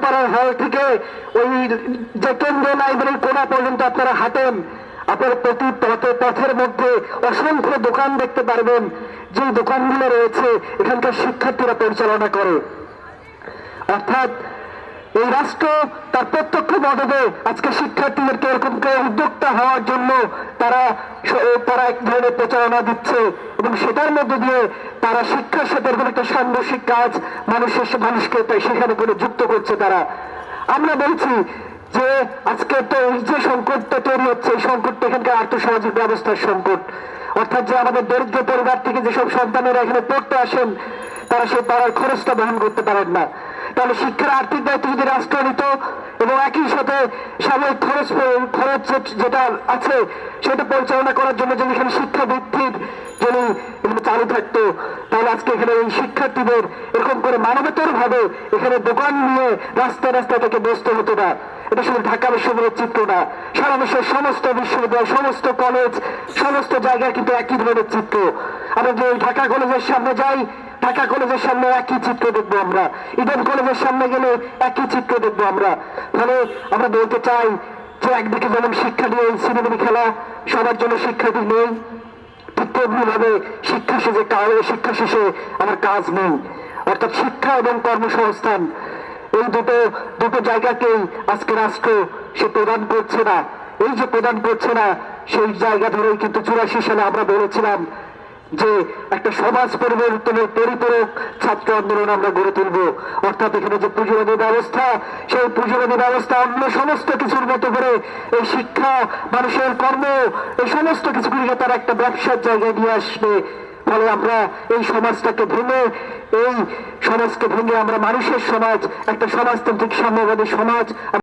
উত্তরপাড়ার হল থেকে ওই যে কেন্দ্রীয় লাইব্রেরির কোণা পর্যন্ত আপনারা হাঁটেন, আপনার প্রতি পথের মধ্যে অসংখ্য দোকান দেখতে পারবেন, যে দোকানগুলো রয়েছে এখানকার শিক্ষার্থীরা পরিচালনা করে। অর্থাৎ এই রাষ্ট্র তার প্রত্যক্ষ মদদে আজকে শিক্ষার্থীদেরকে এরকম করে উদ্যোক্তা হওয়ার জন্য তারা এক ধরনের প্রচারণা দিচ্ছে, এবং সেটার মধ্যে দিয়ে তারা শিক্ষার সাথে এরকম একটা সাংঘর্ষিক কাজ মানুষকে সেখানে করে যুক্ত করছে তারা। আমরা বলছি যে আজকে তো এই যে সংকটটা তৈরি হচ্ছে, এই সংকটটা এখানকার আর্থসামাজিক ব্যবস্থার সংকট। অর্থাৎ যে আমাদের দরিদ্র পরিবার থেকে যেসব সন্তানেরা এখানে পড়তে আসেন, তারা সেই পড়ার খরচটা বহন করতে পারেন না। তাহলে শিক্ষার আর্থিক দায়িত্ব যদি রাষ্ট্র নিত এবং একই সাথে সাময়িক খরচ যেটা আছে সেটা পরিচালনা করার জন্য যদি এখানে শিক্ষা বৃদ্ধির যদি চালু থাকতো, তাহলে আজকে এখানে এই শিক্ষার্থীদের এরকম করে মানবেতর ভাবে এখানে দোকান নিয়ে রাস্তায় রাস্তায় থেকে বসতে হতো না। এটা শুধু ঢাকা বিশ্ববিদ্যালয়ের চিত্র না, সারা বিশ্বের সমস্ত বিশ্ববিদ্যালয়, সমস্ত কলেজ, সমস্ত জায়গায় কিন্তু একই ধরনের চিত্র। আমরা যে ঢাকা কলেজের সামনে যাই, ঢাকা কলেজের সামনে একই চিত্র দেখবো আমরা, ইডেন কলেজের সামনে গেলে একই চিত্র দেখবো আমরা। ফলে আমরা বলতে চাই যে একদিকে যেমন শিক্ষা নিয়ে সিনেমানি খেলা, সবার জন্য শিক্ষার্থী নেই, ঠিক তেমনি ভাবে শিক্ষা শেষে আমার কাজ নেই। অর্থাৎ শিক্ষা এবং কর্মসংস্থান এই দুটো জায়গাকেই আজকে রাষ্ট্র সে প্রদান করছে না। এই যে প্রদান করছে না, সেই জায়গা ধরেই কিন্তু 84 সালে আমরা বলেছিলাম যে একটা সমাজ পরিবর্তনের পরিপূরক ছাত্র আন্দোলন আমরা গড়ে তুলব। অর্থাৎ এখানে যে পুঁজিবাদী ব্যবস্থা, সেই পুঁজিবাদী ব্যবস্থা অন্য সমস্ত কিছুর মতো করে এই শিক্ষা, মানুষের কর্ম, এই সমস্ত কিছুগুলিকে তারা একটা ব্যবসার জায়গায় নিয়ে আসবে। ফলে আমরা এই সমাজকে ভেঙে আমরা মানুষের সমাজ, একটা সমাজতান্ত্রিক সাম্যবাদী সমাজ